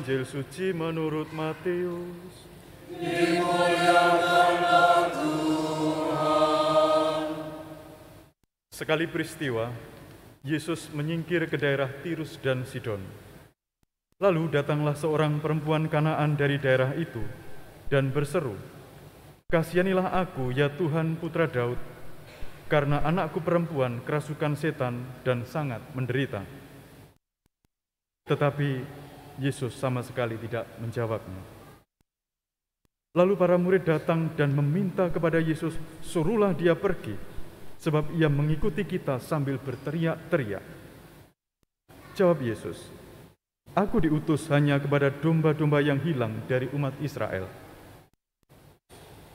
Injil suci menurut Matius. Dimuliakanlah Tuhan. Sekali peristiwa, Yesus menyingkir ke daerah Tirus dan Sidon. Lalu datanglah seorang perempuan Kanaan dari daerah itu dan berseru, "Kasihanilah aku, ya Tuhan, putra Daud, karena anakku perempuan kerasukan setan dan sangat menderita." Tetapi Yesus sama sekali tidak menjawabnya. Lalu para murid datang dan meminta kepada Yesus, "Suruhlah dia pergi, sebab ia mengikuti kita sambil berteriak-teriak." Jawab Yesus, "Aku diutus hanya kepada domba-domba yang hilang dari umat Israel."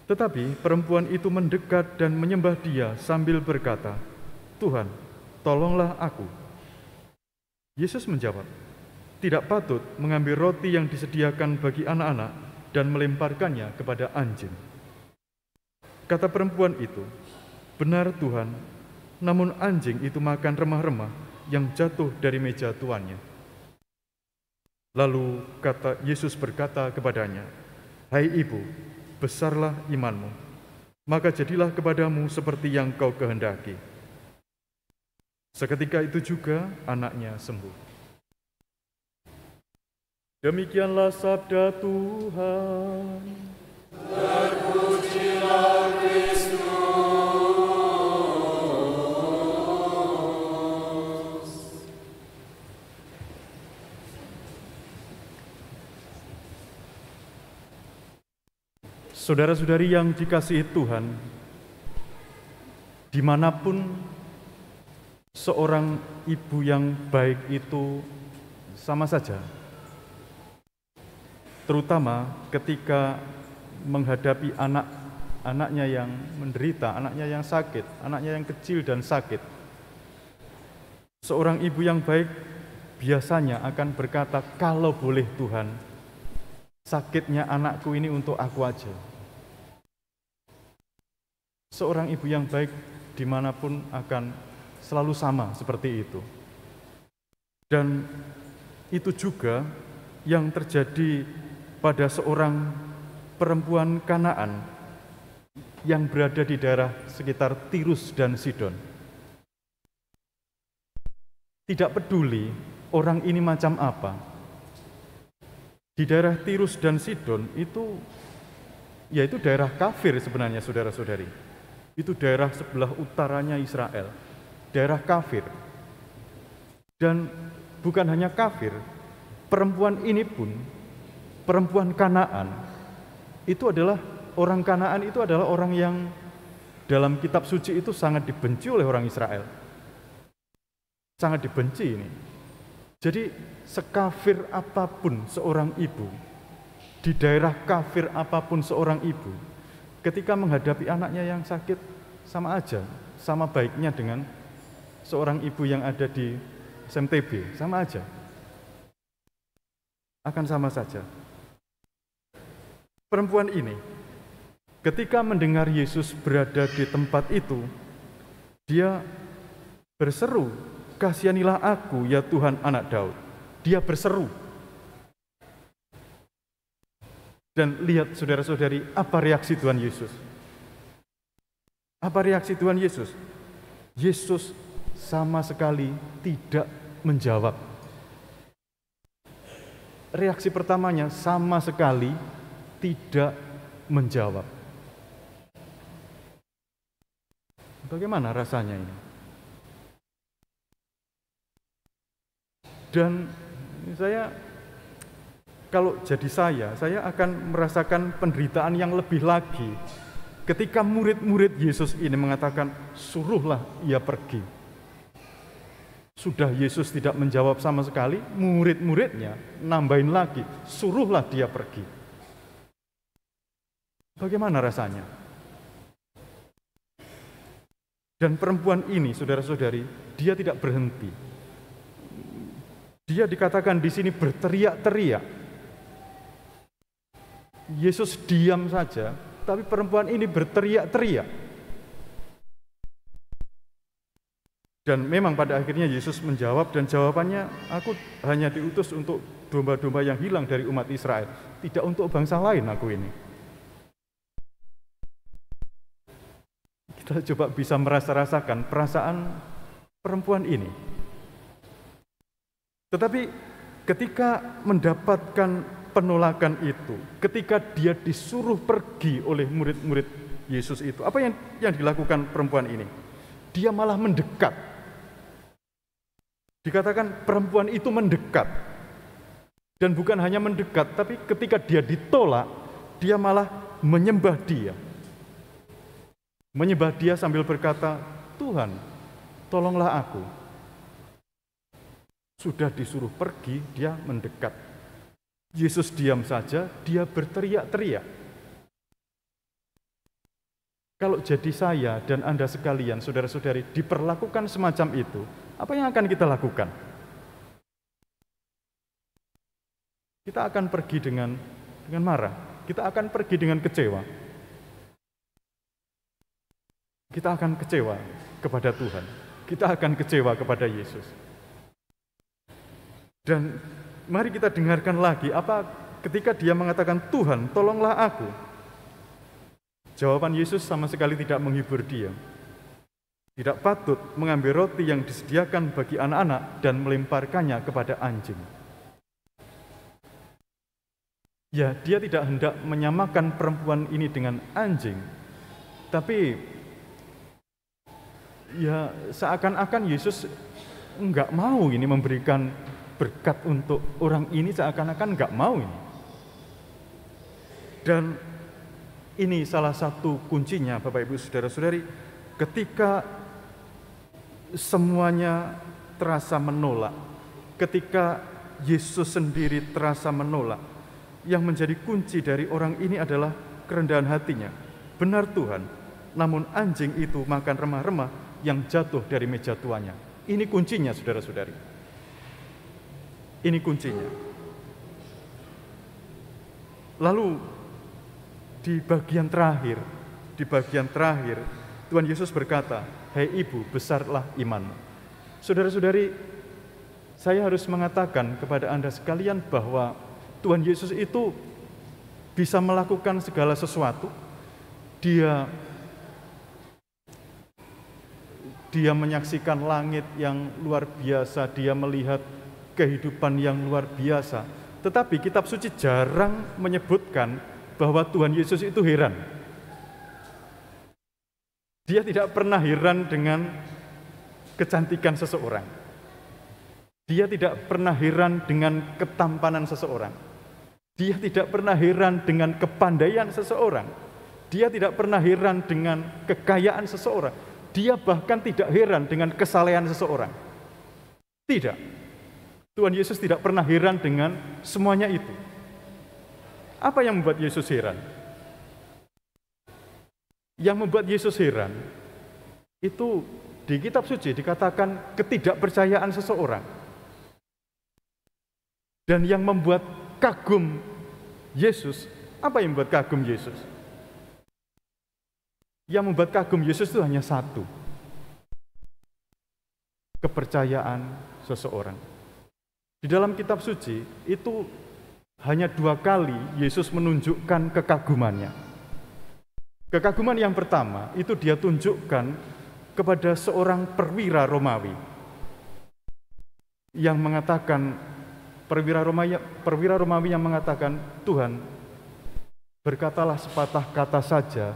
Tetapi perempuan itu mendekat dan menyembah dia sambil berkata, "Tuhan, tolonglah aku." Yesus menjawab, "Tidak patut mengambil roti yang disediakan bagi anak-anak dan melemparkannya kepada anjing." Kata perempuan itu, "Benar Tuhan, namun anjing itu makan remah-remah yang jatuh dari meja tuannya." Lalu Yesus berkata kepadanya, "Hai ibu, besarlah imanmu, maka jadilah kepadamu seperti yang kau kehendaki." Seketika itu juga anaknya sembuh. Demikianlah sabda Tuhan. Terpujilah Kristus. Saudara-saudari yang dikasihi Tuhan, dimanapun seorang ibu yang baik itu sama saja, terutama ketika menghadapi anaknya yang menderita, anaknya yang sakit, anaknya yang kecil dan sakit. Seorang ibu yang baik biasanya akan berkata, "Kalau boleh Tuhan, sakitnya anakku ini untuk aku aja." Seorang ibu yang baik dimanapun akan selalu sama seperti itu. Dan itu juga yang terjadi pada seorang perempuan Kanaan yang berada di daerah sekitar Tirus dan Sidon. Tidak peduli orang ini macam apa. Di daerah Tirus dan Sidon itu, yaitu daerah kafir sebenarnya, saudara-saudari. Itu daerah sebelah utaranya Israel, daerah kafir. Dan bukan hanya kafir, perempuan ini pun, perempuan Kanaan, itu adalah orang Kanaan, itu adalah orang yang dalam kitab suci itu sangat dibenci oleh orang Israel. Sangat dibenci ini. Jadi sekafir apapun seorang ibu, di daerah kafir apapun seorang ibu, ketika menghadapi anaknya yang sakit, sama aja, sama baiknya dengan seorang ibu yang ada di SMTB, sama aja. Akan sama saja. Perempuan ini, ketika mendengar Yesus berada di tempat itu, dia berseru, "Kasihanilah aku, ya Tuhan, anak Daud." Dia berseru. Dan lihat saudara-saudari, apa reaksi Tuhan Yesus? Apa reaksi Tuhan Yesus? Yesus sama sekali tidak menjawab. Reaksi pertamanya sama sekali tidak menjawab. Bagaimana rasanya ini? Dan kalau jadi saya akan merasakan penderitaan yang lebih lagi ketika murid-murid Yesus ini mengatakan, "Suruhlah ia pergi." Sudah Yesus tidak menjawab sama sekali, murid-muridnya nambahin lagi, "Suruhlah dia pergi." Bagaimana rasanya? Dan perempuan ini, saudara-saudari, dia tidak berhenti. Dia dikatakan di sini berteriak-teriak. Yesus diam saja, tapi perempuan ini berteriak-teriak. Dan memang pada akhirnya Yesus menjawab, dan jawabannya, aku hanya diutus untuk domba-domba yang hilang dari umat Israel, tidak untuk bangsa lain aku ini. Kita coba bisa rasakan perasaan perempuan ini. Tetapi ketika mendapatkan penolakan itu, ketika dia disuruh pergi oleh murid-murid Yesus itu, apa yang dilakukan perempuan ini? Dia malah mendekat. Dikatakan perempuan itu mendekat. Dan bukan hanya mendekat, tapi ketika dia ditolak, dia malah menyembah dia. Menyembah dia sambil berkata, Tuhan, tolonglah aku. Sudah disuruh pergi, dia mendekat. Yesus diam saja, dia berteriak-teriak. Kalau jadi saya dan Anda sekalian, saudara-saudari, diperlakukan semacam itu, apa yang akan kita lakukan? Kita akan pergi dengan marah. Kita akan pergi dengan kecewa. Kita akan kecewa kepada Tuhan. Kita akan kecewa kepada Yesus. Dan mari kita dengarkan lagi apa ketika dia mengatakan, Tuhan, tolonglah aku. Jawaban Yesus sama sekali tidak menghibur dia. Tidak patut mengambil roti yang disediakan bagi anak-anak dan melemparkannya kepada anjing. Ya, dia tidak hendak menyamakan perempuan ini dengan anjing, tapi ya seakan-akan Yesus enggak mau ini memberikan berkat untuk orang ini, seakan-akan enggak mau ini. Dan ini salah satu kuncinya, Bapak Ibu Saudara-saudari, ketika semuanya terasa menolak, ketika Yesus sendiri terasa menolak, yang menjadi kunci dari orang ini adalah kerendahan hatinya. Benar Tuhan, namun anjing itu makan remah-remah yang jatuh dari meja tuannya. Ini kuncinya, saudara-saudari. Ini kuncinya. Lalu di bagian terakhir, Tuhan Yesus berkata, hai ibu, besarlah imanmu. Saudara-saudari, saya harus mengatakan kepada Anda sekalian bahwa Tuhan Yesus itu bisa melakukan segala sesuatu. Dia menyaksikan langit yang luar biasa, dia melihat kehidupan yang luar biasa. Tetapi kitab suci jarang menyebutkan bahwa Tuhan Yesus itu heran. Dia tidak pernah heran dengan kecantikan seseorang. Dia tidak pernah heran dengan ketampanan seseorang. Dia tidak pernah heran dengan kepandaian seseorang. Dia tidak pernah heran dengan kekayaan seseorang. Dia bahkan tidak heran dengan kesalehan seseorang. Tidak. Tuhan Yesus tidak pernah heran dengan semuanya itu. Apa yang membuat Yesus heran? Yang membuat Yesus heran itu di kitab suci dikatakan ketidakpercayaan seseorang. Dan yang membuat kagum Yesus, apa yang membuat kagum Yesus? Yang membuat kagum Yesus itu hanya satu. Kepercayaan seseorang. Di dalam kitab suci itu hanya 2 kali Yesus menunjukkan kekagumannya. Kekaguman yang pertama itu dia tunjukkan kepada seorang perwira Romawi yang mengatakan, perwira Romawi yang mengatakan, Tuhan, berkatalah sepatah kata saja,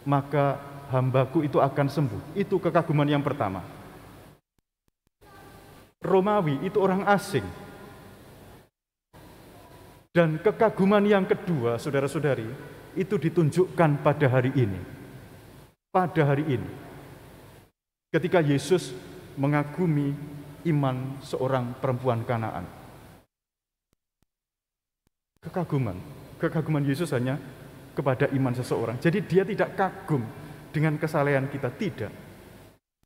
maka hambaku itu akan sembuh. Itu kekaguman yang pertama. Romawi itu orang asing. Dan kekaguman yang kedua, saudara-saudari, itu ditunjukkan pada hari ini. Pada hari ini. Ketika Yesus mengagumi iman seorang perempuan Kanaan. Kekaguman Yesus hanya kepada iman seseorang. Jadi dia tidak kagum dengan kesalehan kita, tidak.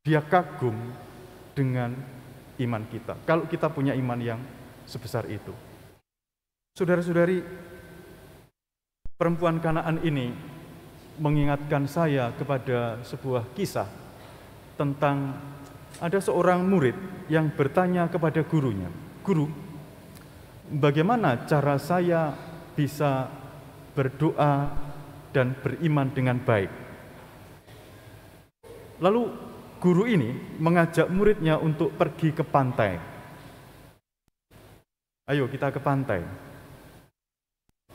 Dia kagum dengan iman kita. Kalau kita punya iman yang sebesar itu. Saudara-saudari, perempuan Kanaan ini mengingatkan saya kepada sebuah kisah tentang ada seorang murid yang bertanya kepada gurunya, "Guru, bagaimana cara saya bisa berdoa dan beriman dengan baik?" Lalu guru ini mengajak muridnya untuk pergi ke pantai. "Ayo kita ke pantai."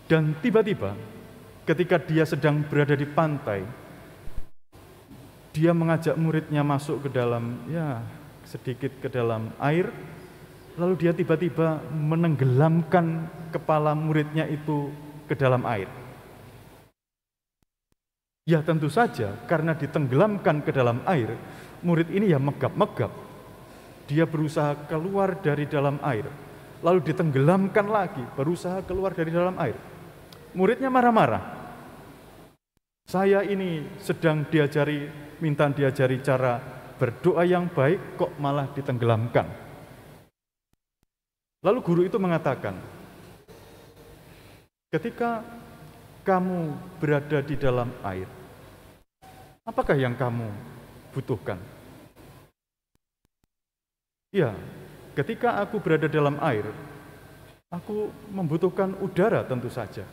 Dan tiba-tiba ketika dia sedang berada di pantai, dia mengajak muridnya masuk ke dalam, sedikit ke dalam air, lalu dia tiba-tiba menenggelamkan kepala muridnya itu ke dalam air. Ya tentu saja, karena ditenggelamkan ke dalam air, murid ini ya megap-megap. Dia berusaha keluar dari dalam air, lalu ditenggelamkan lagi, berusaha keluar dari dalam air. Muridnya marah-marah. "Saya ini sedang minta diajari cara berdoa yang baik, kok malah ditenggelamkan." Lalu guru itu mengatakan, "Ketika kamu berada di dalam air, apakah yang kamu butuhkan?" "Ya, ketika aku berada dalam air, aku membutuhkan udara tentu saja."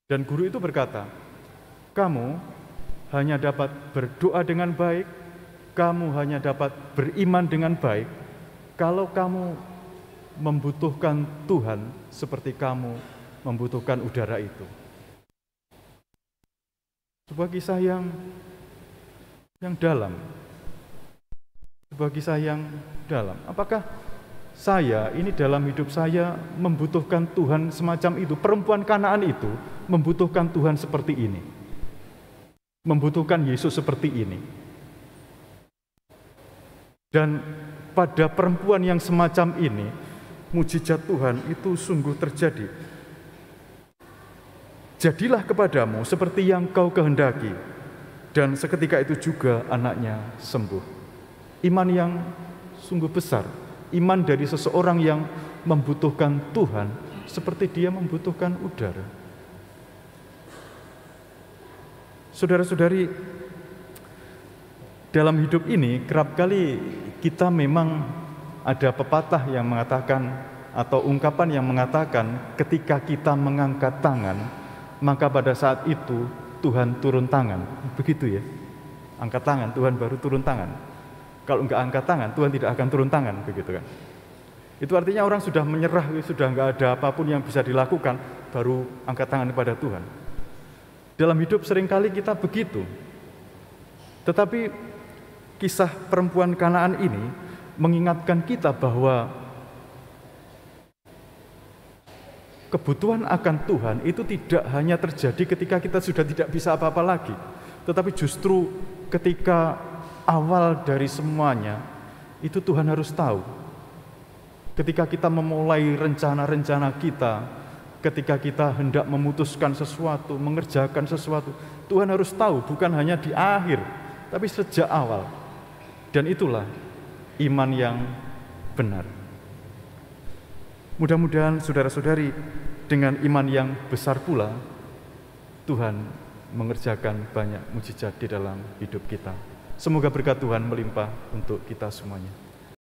Dan guru itu berkata, "Kamu hanya dapat berdoa dengan baik, kamu hanya dapat beriman dengan baik, kalau kamu membutuhkan Tuhan seperti kamu membutuhkan udara itu." Sebuah kisah yang dalam. Sebuah kisah yang dalam. Apakah saya ini dalam hidup saya membutuhkan Tuhan semacam itu? Perempuan Kanaan itu membutuhkan Tuhan seperti ini, membutuhkan Yesus seperti ini. Dan pada perempuan yang semacam ini, mujizat Tuhan itu sungguh terjadi. "Jadilah kepadamu seperti yang kau kehendaki," dan seketika itu juga anaknya sembuh. Iman yang sungguh besar, iman dari seseorang yang membutuhkan Tuhan seperti dia membutuhkan udara. Saudara-saudari, dalam hidup ini kerap kali kita memang ada pepatah yang mengatakan atau ungkapan yang mengatakan ketika kita mengangkat tangan, maka pada saat itu Tuhan turun tangan. Begitu ya. Angkat tangan, Tuhan baru turun tangan. Kalau enggak angkat tangan, Tuhan tidak akan turun tangan, begitu kan. Itu artinya orang sudah menyerah, sudah enggak ada apapun yang bisa dilakukan, baru angkat tangan kepada Tuhan. Dalam hidup seringkali kita begitu. Tetapi kisah perempuan Kanaan ini mengingatkan kita bahwa kebutuhan akan Tuhan itu tidak hanya terjadi ketika kita sudah tidak bisa apa-apa lagi, tetapi justru ketika awal dari semuanya itu Tuhan harus tahu. Ketika kita memulai rencana-rencana kita, ketika kita hendak memutuskan sesuatu, mengerjakan sesuatu, Tuhan harus tahu, bukan hanya di akhir, tapi sejak awal. Dan itulah iman yang benar. Mudah-mudahan saudara-saudari dengan iman yang besar pula, Tuhan mengerjakan banyak mujizat di dalam hidup kita. Semoga berkat Tuhan melimpah untuk kita semuanya.